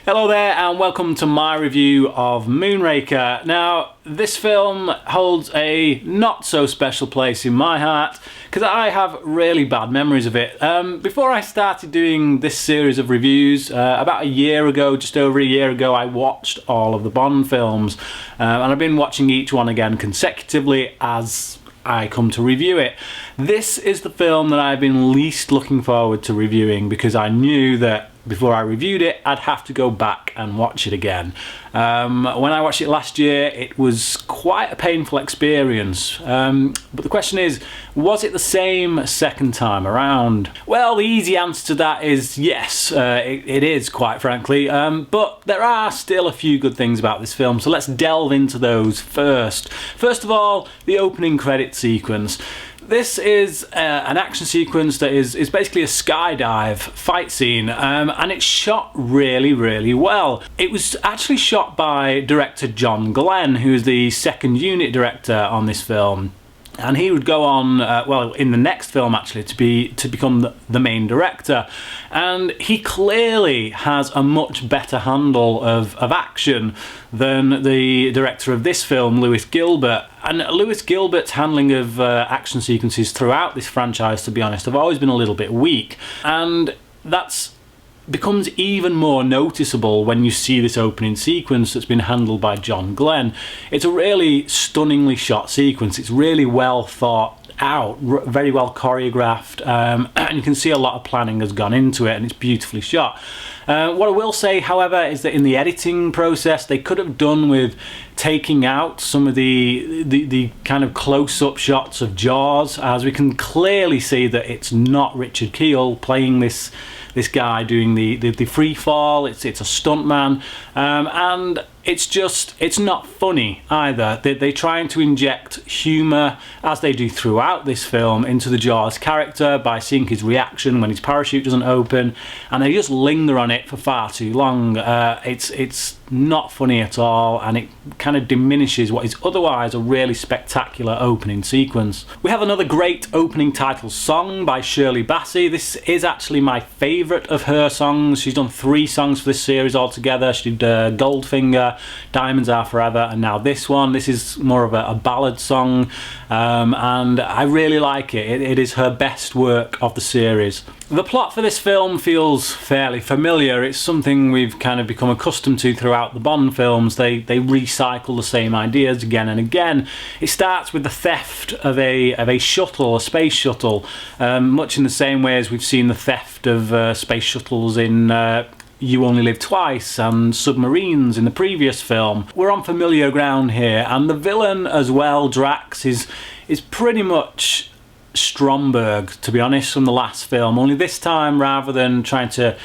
Hello there and welcome to my review of Moonraker. Now, this film holds a not so special place in my heart because I have really bad memories of it. Before I started doing this series of reviews, about a year ago, just over a year ago, I watched all of the Bond films and I've been watching each one again consecutively as I come to review it. This is the film that I've been least looking forward to reviewing because I knew that before I reviewed it I'd have to go back and watch it again. When I watched it last year it was quite a painful experience, but the question is, was it the same second time around? Well, the easy answer to that is yes, it is, quite frankly, but there are still a few good things about this film, so let's delve into those first. First of all, the opening credit sequence. This is an action sequence that is basically a skydive fight scene, and it's shot really well. It was actually shot by director John Glenn, who is the second unit director on this film. And he would go on, well, in the next film actually, to become the main director. And he clearly has a much better handle of action than the director of this film, Lewis Gilbert. And Lewis Gilbert's handling of action sequences throughout this franchise, to be honest, have always been a little bit weak. And that's becomes even more noticeable when you see this opening sequence that's been handled by John Glenn. It's a really stunningly shot sequence. It's really well thought out, very well choreographed, and you can see a lot of planning has gone into it, and it's beautifully shot. What I will say, however, is that in the editing process they could have done with taking out some of the kind of close-up shots of Jaws, as we can clearly see that it's not Richard Kiel playing this guy doing the free fall. It's a stuntman, and it's not funny either. They're trying to inject humour, as they do throughout this film, into the Jaws character by seeing his reaction when his parachute doesn't open, and they just linger on it for far too long. It's not funny at all, and it kind of diminishes what is otherwise a really spectacular opening sequence. We have another great opening title song by Shirley Bassey. This is actually my favourite of her songs. She's done 3 songs for this series altogether. She did Goldfinger, Diamonds Are Forever, and now this one. This is more of a ballad song, and I really like it. It is her best work of the series. The plot for this film feels fairly familiar. It's something we've kind of become accustomed to throughout the Bond films. They recycle the same ideas again and again. It starts with the theft of a shuttle, a space shuttle, much in the same way as we've seen the theft of space shuttles in You Only Live Twice and submarines in the previous film. We're on familiar ground here, and the villain as well, Drax, is pretty much Stromberg, to be honest, from the last film, only this time, rather than trying to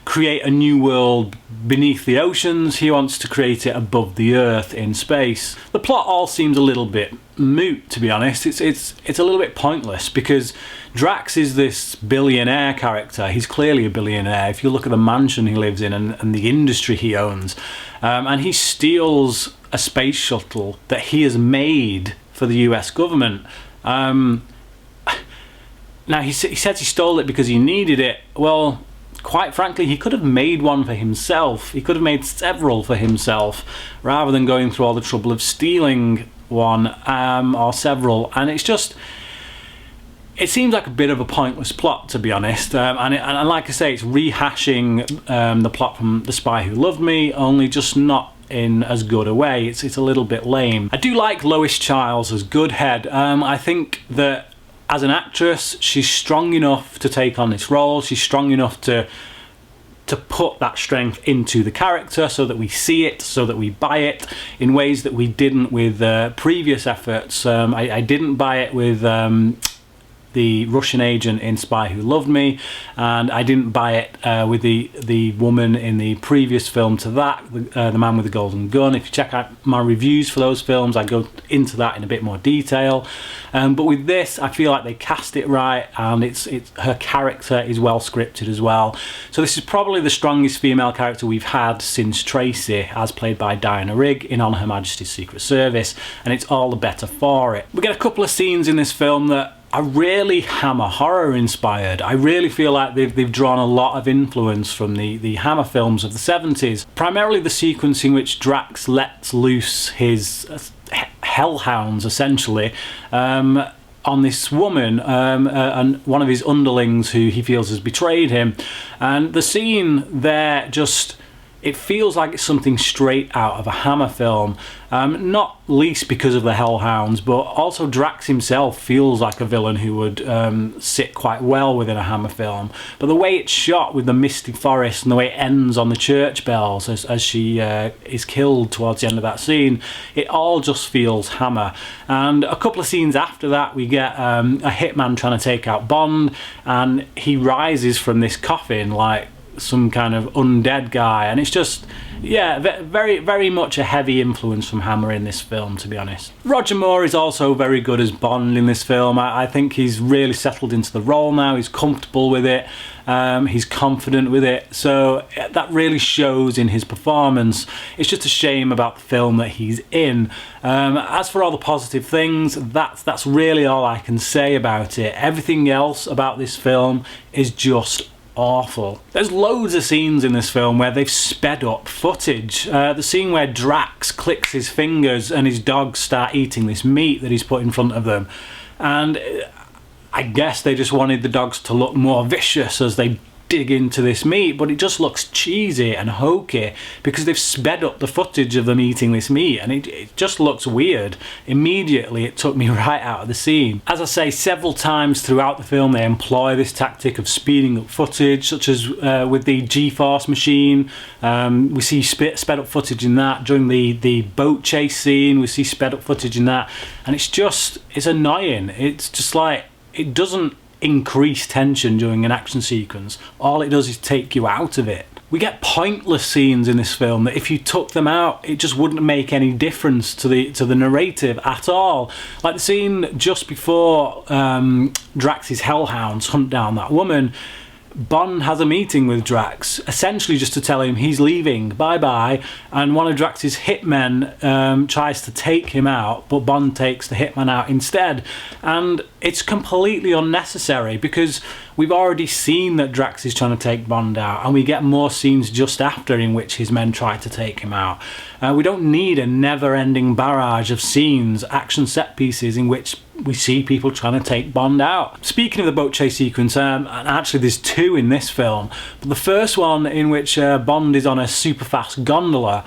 create a new world beneath the oceans, he wants to create it above the earth in space. The plot all seems a little bit moot, to be honest. It's a little bit pointless because Drax is this billionaire character. He's clearly a billionaire if you look at the mansion he lives in and the industry he owns, and he steals a space shuttle that he has made for the US government. Now he says he stole it because he needed it. Well, quite frankly, he could have made one for himself. He could have made several for himself rather than going through all the trouble of stealing one or several. And it seems like a bit of a pointless plot, to be honest. And like I say, it's rehashing the plot from The Spy Who Loved Me, only just not in as good a way. It's a little bit lame. I do like Lois Chiles as Goodhead. I think that as an actress, she's strong enough to take on this role. She's strong enough to put that strength into the character so that we see it, so that we buy it in ways that we didn't with previous efforts. I didn't buy it with the Russian agent in Spy Who Loved Me, and I didn't buy it with the woman in the previous film to that, the Man with the Golden Gun. If you check out my reviews for those films, I go into that in a bit more detail. But with this, I feel like they cast it right, and her character is well scripted as well. So this is probably the strongest female character we've had since Tracy, as played by Diana Rigg in On Her Majesty's Secret Service, and it's all the better for it. We get a couple of scenes in this film that are really Hammer horror inspired. I really feel like they've drawn a lot of influence from the Hammer films of the 70s. Primarily the sequence in which Drax lets loose his hellhounds, essentially, on this woman and one of his underlings who he feels has betrayed him. And the scene there just... it feels like it's something straight out of a Hammer film, not least because of the Hellhounds, but also Drax himself feels like a villain who would sit quite well within a Hammer film. But the way it's shot with the misty forest and the way it ends on the church bells as she is killed towards the end of that scene, it all just feels Hammer. And a couple of scenes after that, we get a hitman trying to take out Bond, and he rises from this coffin like some kind of undead guy, and it's just, yeah, very, very much a heavy influence from Hammer in this film, to be honest. Roger Moore is also very good as Bond in this film. I think he's really settled into the role now. He's comfortable with it. He's confident with it, so that really shows in his performance. It's just a shame about the film that he's in. As for all the positive things, that's really all I can say about it. Everything else about this film is just awful. There's loads of scenes in this film where they've sped up footage. The scene where Drax clicks his fingers and his dogs start eating this meat that he's put in front of them, and I guess they just wanted the dogs to look more vicious as they dig into this meat, but it just looks cheesy and hokey because they've sped up the footage of them eating this meat, and it just looks weird. Immediately it took me right out of the scene. As I say, several times throughout the film they employ this tactic of speeding up footage, such as with the G-Force machine. We see sped up footage in that. During the boat chase scene, we see sped up footage in that, and it's annoying. It's just like, it doesn't increase tension during an action sequence. All it does is take you out of it. We get pointless scenes in this film that if you took them out, it just wouldn't make any difference to the narrative at all. Like the scene just before Drax's hellhounds hunt down that woman. Bond has a meeting with Drax, essentially just to tell him he's leaving, bye-bye, and one of Drax's hitmen tries to take him out, but Bond takes the hitman out instead. And it's completely unnecessary because we've already seen that Drax is trying to take Bond out, and we get more scenes just after in which his men try to take him out. We don't need a never-ending barrage of scenes, action set pieces in which we see people trying to take Bond out. Speaking of the boat chase sequence, and actually there's two in this film, but the first one in which Bond is on a super fast gondola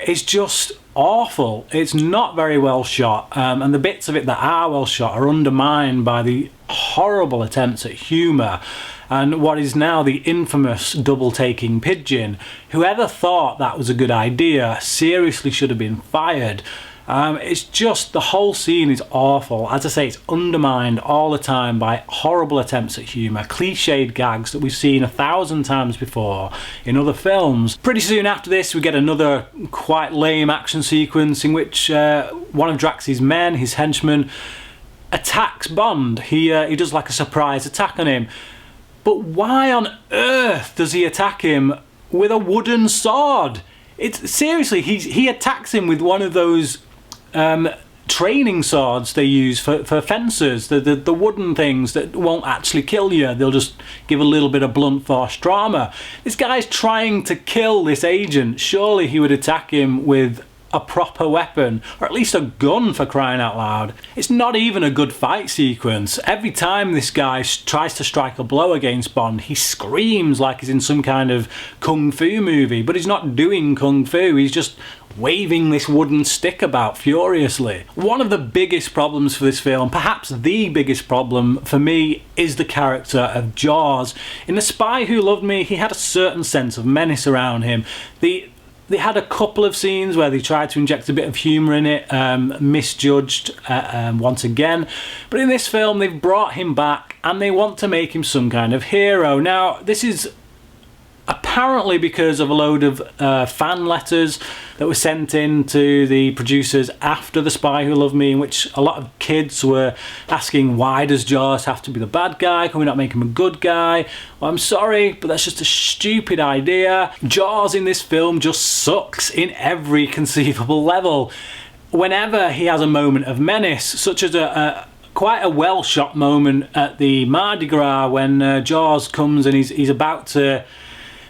is just awful. It's not very well shot, and the bits of it that are well shot are undermined by the horrible attempts at humour and what is now the infamous double-taking pigeon. Whoever thought that was a good idea seriously should have been fired. It's just, the whole scene is awful. As I say, it's undermined all the time by horrible attempts at humour, cliched gags that we've seen 1,000 times before in other films. Pretty soon after this, we get another quite lame action sequence in which one of Drax's men, his henchman, attacks Bond. He does like a surprise attack on him. But why on earth does he attack him with a wooden sword? Seriously, he attacks him with one of those training swords they use for fencers, the wooden things that won't actually kill you. They'll just give a little bit of blunt force trauma. This guy's trying to kill this agent. Surely he would attack him with a proper weapon, or at least a gun, for crying out loud. It's not even a good fight sequence. Every time this guy tries to strike a blow against Bond, he screams like he's in some kind of kung fu movie, but he's not doing kung fu, he's just waving this wooden stick about furiously. One of the biggest problems for this film, perhaps the biggest problem for me, is the character of Jaws. In The Spy Who Loved Me, he had a certain sense of menace around him. They had a couple of scenes where they tried to inject a bit of humour in it, misjudged once again. But in this film, they've brought him back and they want to make him some kind of hero. Now, this is apparently because of a load of fan letters that were sent in to the producers after The Spy Who Loved Me, in which a lot of kids were asking, why does Jaws have to be the bad guy? Can we not make him a good guy? Well, I'm sorry, but that's just a stupid idea. Jaws in this film just sucks in every conceivable level. Whenever he has a moment of menace, such as quite a well shot moment at the Mardi Gras when Jaws comes and he's about to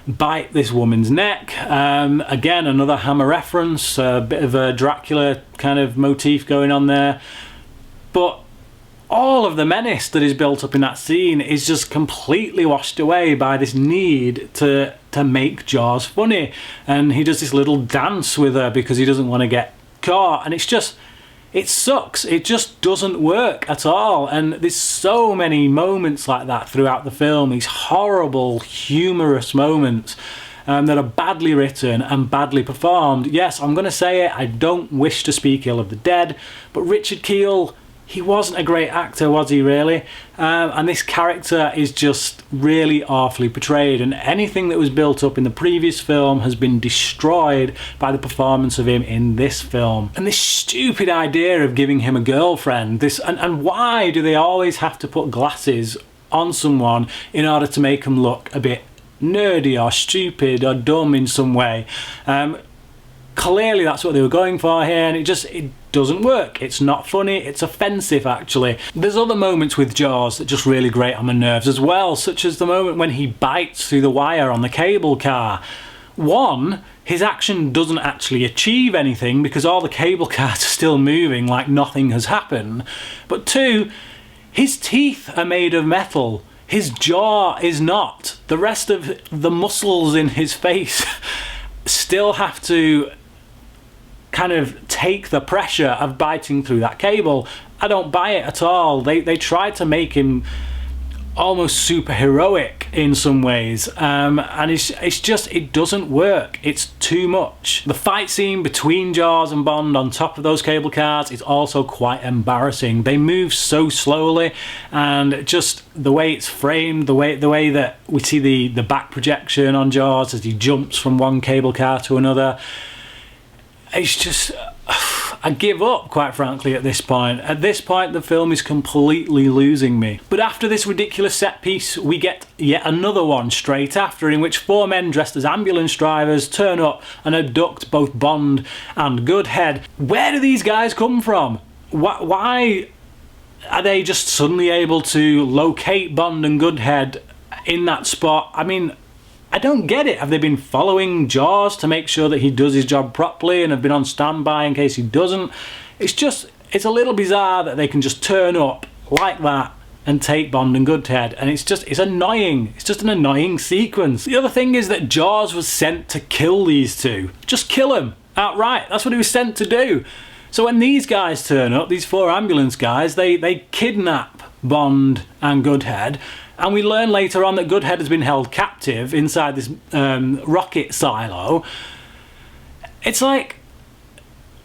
bite this woman's neck. Again, another Hammer reference, a bit of a Dracula kind of motif going on there. But all of the menace that is built up in that scene is just completely washed away by this need to make Jaws funny. And he does this little dance with her because he doesn't want to get caught. And it sucks. It just doesn't work at all. And there's so many moments like that throughout the film, these horrible, humorous moments that are badly written and badly performed. Yes, I'm going to say it, I don't wish to speak ill of the dead, but Richard Kiel, he wasn't a great actor, was he really? And this character is just really awfully portrayed, and anything that was built up in the previous film has been destroyed by the performance of him in this film. And this stupid idea of giving him a girlfriend, and why do they always have to put glasses on someone in order to make them look a bit nerdy or stupid or dumb in some way? Clearly that's what they were going for here, and it doesn't work. It's not funny, it's offensive actually. There's other moments with Jaws that just really grate on my nerves as well, such as the moment when he bites through the wire on the cable car. One, his action doesn't actually achieve anything because all the cable cars are still moving like nothing has happened. But two, his teeth are made of metal. His jaw is not. The rest of the muscles in his face still have to kind of take the pressure of biting through that cable. I don't buy it at all. They tried to make him almost super heroic in some ways, and it doesn't work. It's too much. The fight scene between Jaws and Bond on top of those cable cars is also quite embarrassing. They move so slowly, and just the way it's framed, the way that we see the back projection on Jaws as he jumps from one cable car to another, it's just, I give up, quite frankly, at this point. At this point, the film is completely losing me. But after this ridiculous set piece, we get yet another one straight after, in which four men dressed as ambulance drivers turn up and abduct both Bond and Goodhead. Where do these guys come from? Why are they just suddenly able to locate Bond and Goodhead in that spot? I mean, I don't get it. Have they been following Jaws to make sure that he does his job properly and have been on standby in case he doesn't? It's a little bizarre that they can just turn up like that and take Bond and Goodhead, and it's annoying. It's just an annoying sequence. The other thing is that Jaws was sent to kill these two. Just kill him outright. That's what he was sent to do. So when these guys turn up, these four ambulance guys, they kidnap Bond and Goodhead. And we learn later on that Goodhead has been held captive inside this rocket silo. It's like,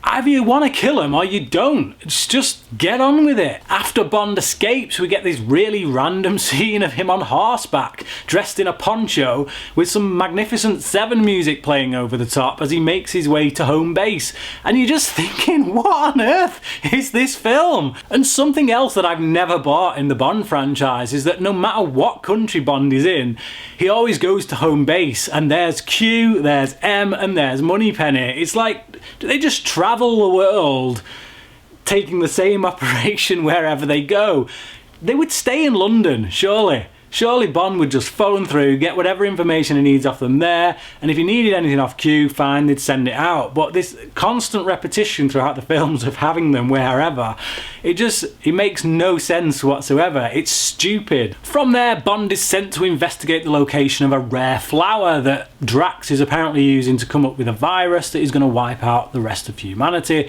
either you want to kill him or you don't. Just get on with it. After Bond escapes, we get this really random scene of him on horseback, dressed in a poncho, with some Magnificent Seven music playing over the top as he makes his way to home base. And you're just thinking, what on earth is this film? And something else that I've never bought in the Bond franchise is that no matter what country Bond is in, he always goes to home base, and there's Q, there's M, and there's Moneypenny. It's like, do they just travel the world taking the same operation wherever they go? They would stay in London, surely. Surely Bond would just phone through, get whatever information he needs off them there, and if he needed anything off Q, fine, they'd send it out. But this constant repetition throughout the films of having them wherever, it makes no sense whatsoever. It's stupid. From there, Bond is sent to investigate the location of a rare flower that Drax is apparently using to come up with a virus that is going to wipe out the rest of humanity.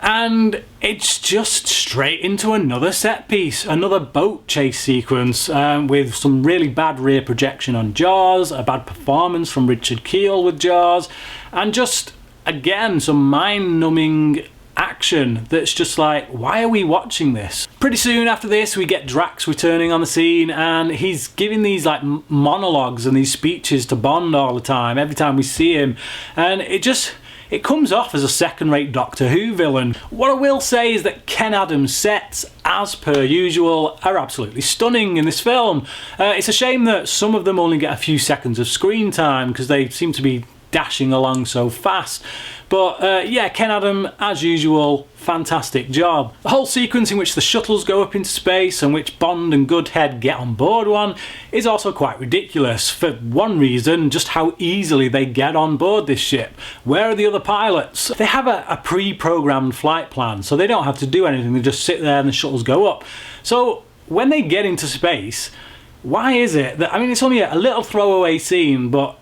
And it's just straight into another set piece, another boat chase sequence with some really bad rear projection on Jaws, a bad performance from Richard Kiel with Jaws, and just, again, some mind-numbing action that's just like, why are we watching this? Pretty soon after this, we get Drax returning on the scene, and he's giving these like monologues and these speeches to Bond all the time, every time we see him, and it comes off as a second-rate Doctor Who villain. What I will say is that Ken Adams' sets, as per usual, are absolutely stunning in this film. It's a shame that some of them only get a few seconds of screen time because they seem to be dashing along so fast. But yeah, Ken Adam, as usual, fantastic job. The whole sequence in which the shuttles go up into space and which Bond and Goodhead get on board one is also quite ridiculous. For one reason, just how easily they get on board this ship. Where are the other pilots? They have a pre-programmed flight plan, so they don't have to do anything. They just sit there and the shuttles go up. So when they get into space, why is it that, I mean, it's only a little throwaway scene, but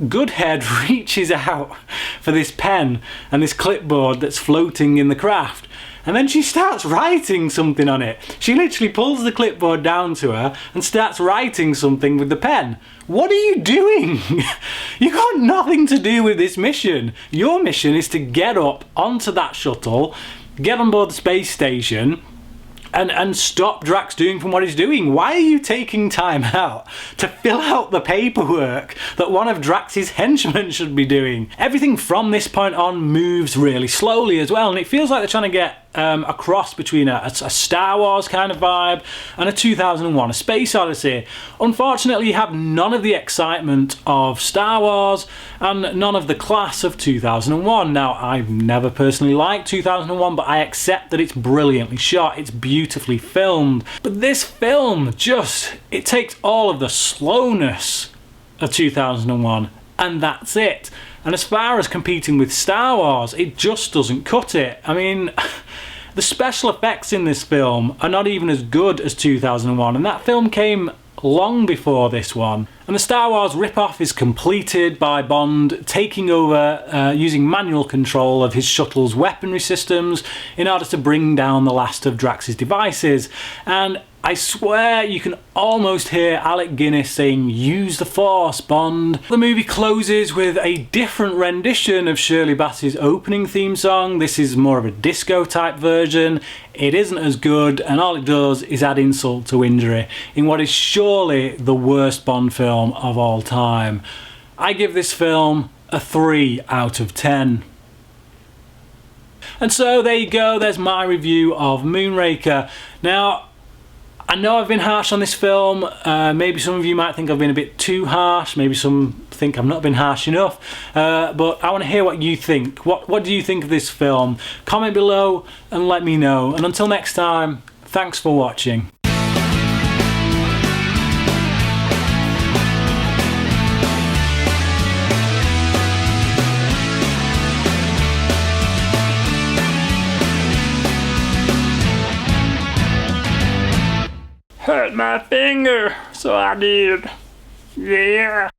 Goodhead reaches out for this pen and this clipboard that's floating in the craft, and then she starts writing something on it. She literally pulls the clipboard down to her and starts writing something with the pen. What are you doing? You got nothing to do with this mission. Your mission is to get up onto that shuttle, get on board the space station, and stop Drax doing from what he's doing. Why are you taking time out to fill out the paperwork that one of Drax's henchmen should be doing? Everything from this point on moves really slowly as well, and it feels like they're trying to get a cross between a Star Wars kind of vibe and a 2001 A Space Odyssey. Unfortunately, you have none of the excitement of Star Wars and none of the class of 2001. Now, I've never personally liked 2001, but I accept that it's brilliantly shot, it's beautifully filmed. But this film it takes all of the slowness of 2001 and that's it. And as far as competing with Star Wars, it just doesn't cut it. I mean, the special effects in this film are not even as good as 2001, and that film came long before this one. And the Star Wars ripoff is completed by Bond taking over using manual control of his shuttle's weaponry systems in order to bring down the last of Drax's devices. And I swear you can almost hear Alec Guinness saying, "Use the Force, Bond." The movie closes with a different rendition of Shirley Bassey's opening theme song. This is more of a disco type version. It isn't as good, and all it does is add insult to injury in what is surely the worst Bond film of all time. I give this film a 3 out of 10. And so there you go, there's my review of Moonraker. Now, I know I've been harsh on this film. Maybe some of you might think I've been a bit too harsh. Maybe some think I've not been harsh enough. But I want to hear what you think. What do you think of this film? Comment below and let me know. And until next time, thanks for watching. Hurt my finger, so I did. Yeah.